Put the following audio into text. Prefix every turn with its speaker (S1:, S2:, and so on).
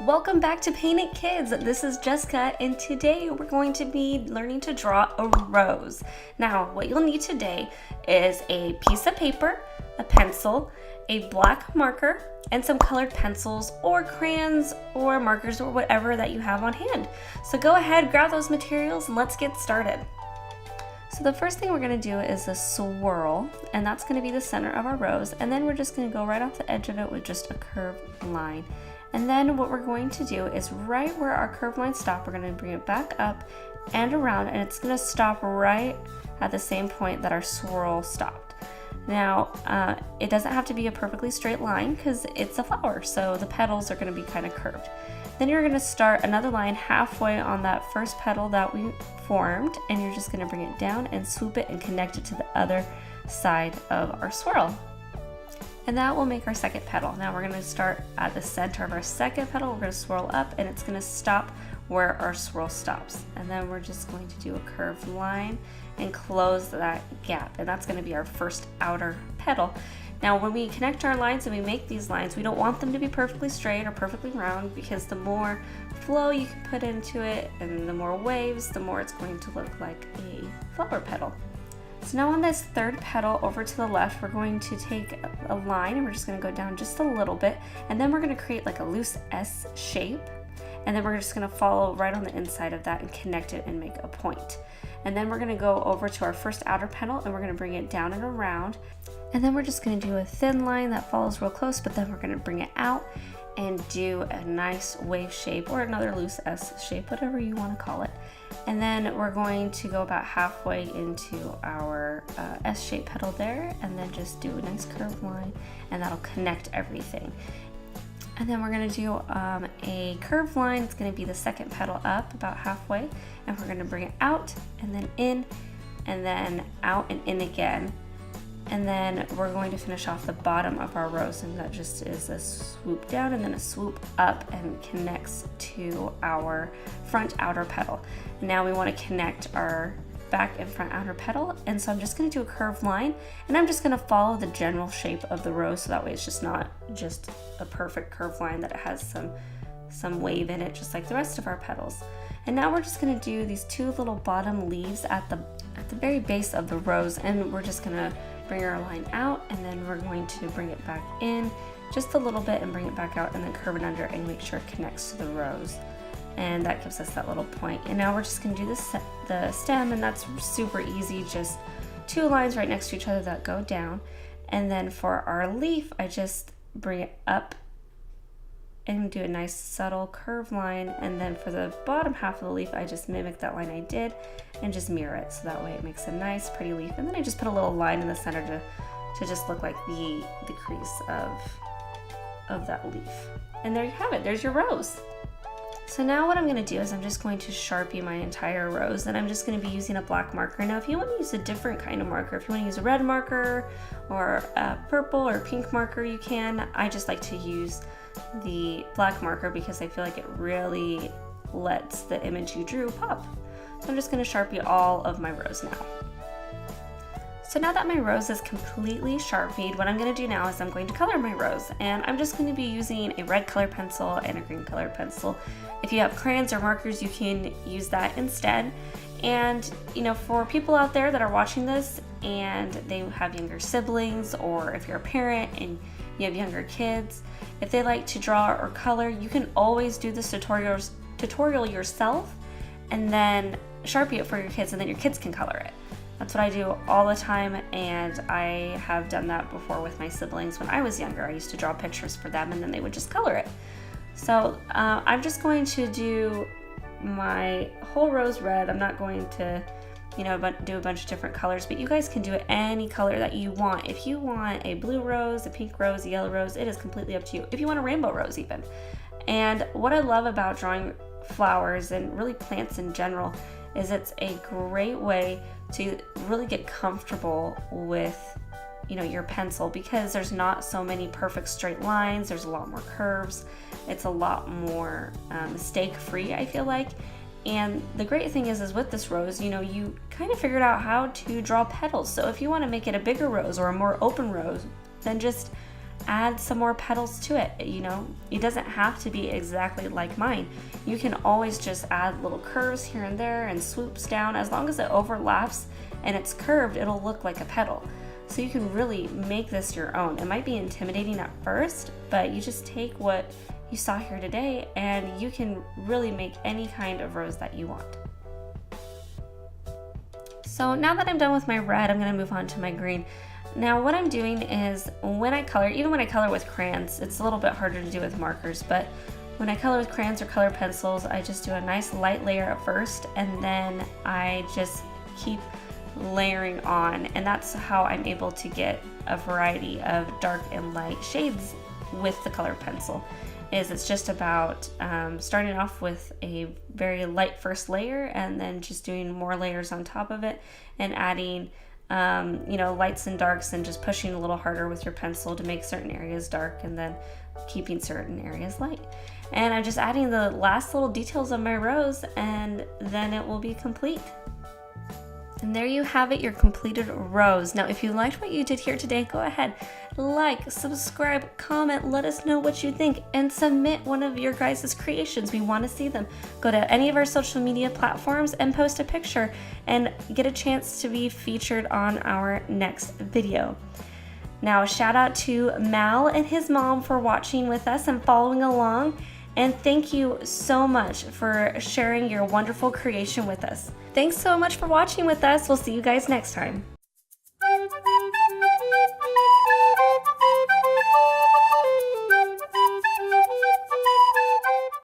S1: Welcome back to Paint It Kids. This is Jessica, and today we're going to be learning to draw a rose. Now, what you'll need today is a piece of paper, a pencil, a black marker, and some colored pencils or crayons or markers or whatever that you have on hand. So go ahead, grab those materials, and let's get started. So the first thing we're going to do is a swirl, and that's going to be the center of our rose, and then we're just going to go right off the edge of it with just a curved line. And then what we're going to do is right where our curved lines stop, we're going to bring it back up and around, and it's going to stop right at the same point that our swirl stopped. Now, it doesn't have to be a perfectly straight line because it's a flower, so the petals are going to be kind of curved. Then you're going to start another line halfway on that first petal that we formed, and you're just going to bring it down and swoop it and connect it to the other side of our swirl. And that will make our second petal. Now we're going to start at the center of our second petal. We're going to swirl up, and it's going to stop where our swirl stops. And then we're just going to do a curved line and close that gap. And that's going to be our first outer petal. Now when we connect our lines and we make these lines, we don't want them to be perfectly straight or perfectly round, because the more flow you can put into it and the more waves, the more it's going to look like a flower petal. So now on this third petal over to the left, we're going to take a line and we're just going to go down just a little bit, and then we're going to create like a loose S shape, and then we're just going to follow right on the inside of that and connect it and make a point. And then we're going to go over to our first outer petal and we're going to bring it down and around, and then we're just going to do a thin line that follows real close, but then we're going to bring it out and do a nice wave shape or another loose S shape, whatever you want to call it. And then we're going to go about halfway into our S-shaped petal there, and then just do a nice curved line, and that'll connect everything. And then we're going to do a curved line. It's going to be the second petal up about halfway, and we're going to bring it out and then in, and then out and in again. And then we're going to finish off the bottom of our rose, and that just is a swoop down and then a swoop up and connects to our front outer petal. And now we want to connect our back and front outer petal, and so I'm just going to do a curved line, and I'm just going to follow the general shape of the rose, so that way it's just not just a perfect curved line, that it has some wave in it just like the rest of our petals. And now we're just going to do these two little bottom leaves at the very base of the rose, and we're just going to bring our line out, and then we're going to bring it back in just a little bit and bring it back out, and then curve it under and make sure it connects to the rose. And that gives us that little point. And now we're just going to do the stem, and that's super easy, just two lines right next to each other that go down. And then for our leaf, I just bring it up and do a nice subtle curve line, and then for the bottom half of the leaf, I just mimic that line I did and just mirror it, so that way it makes a nice pretty leaf. And then I just put a little line in the center to just look like the crease of that leaf. And there you have it, there's your rose. So now what I'm going to do is I'm just going to Sharpie my entire rose, and I'm just going to be using a black marker. Now if you want to use a different kind of marker, if you want to use a red marker or a purple or pink marker, you can. I just like to use the black marker because I feel like it really lets the image you drew pop. So I'm just going to Sharpie all of my rose now. So now that my rose is completely Sharpied, what I'm going to do now is I'm going to color my rose, and I'm just going to be using a red color pencil and a green color pencil. If you have crayons or markers, you can use that instead. And you know, for people out there that are watching this and they have younger siblings, or if you're a parent and you have younger kids, if they like to draw or color, you can always do this tutorial yourself and then Sharpie it for your kids, and then your kids can color it. That's what I do all the time, and I have done that before with my siblings when I was younger. I used to draw pictures for them, and then they would just color it. So I'm just going to do my whole rose red. I'm not going to, you know, do a bunch of different colors, but you guys can do it any color that you want. If you want a blue rose, a pink rose, a yellow rose, it is completely up to you. If you want a rainbow rose even. And what I love about drawing flowers and really plants in general is it's a great way to really get comfortable with, you know, your pencil, because there's not so many perfect straight lines. There's a lot more curves. It's a lot more mistake free, I feel like. And the great thing is with this rose, you know, you kind of figured out how to draw petals. So if you want to make it a bigger rose or a more open rose, then just add some more petals to it. You know, it doesn't have to be exactly like mine. You can always just add little curves here and there and swoops down. As long as it overlaps and it's curved, it'll look like a petal. So you can really make this your own. It might be intimidating at first, but you just take what you saw here today and you can really make any kind of rose that you want. So now that I'm done with my red, I'm going to move on to my green. Now what I'm doing is when I color, even when I color with crayons, it's a little bit harder to do with markers, but when I color with crayons or color pencils, I just do a nice light layer at first and then I just keep layering on, and that's how I'm able to get a variety of dark and light shades with the color pencil. It's just about starting off with a very light first layer and then just doing more layers on top of it and adding you know, lights and darks and just pushing a little harder with your pencil to make certain areas dark and then keeping certain areas light. And I'm just adding the last little details of my rose and then it will be complete. And there you have it, your completed rose. Now, if you liked what you did here today, go ahead, like, subscribe, comment, let us know what you think, and submit one of your guys' creations. We want to see them. Go to any of our social media platforms and post a picture and get a chance to be featured on our next video. Now, shout out to Mal and his mom for watching with us and following along. And thank you so much for sharing your wonderful creation with us. Thanks so much for watching with us. We'll see you guys next time.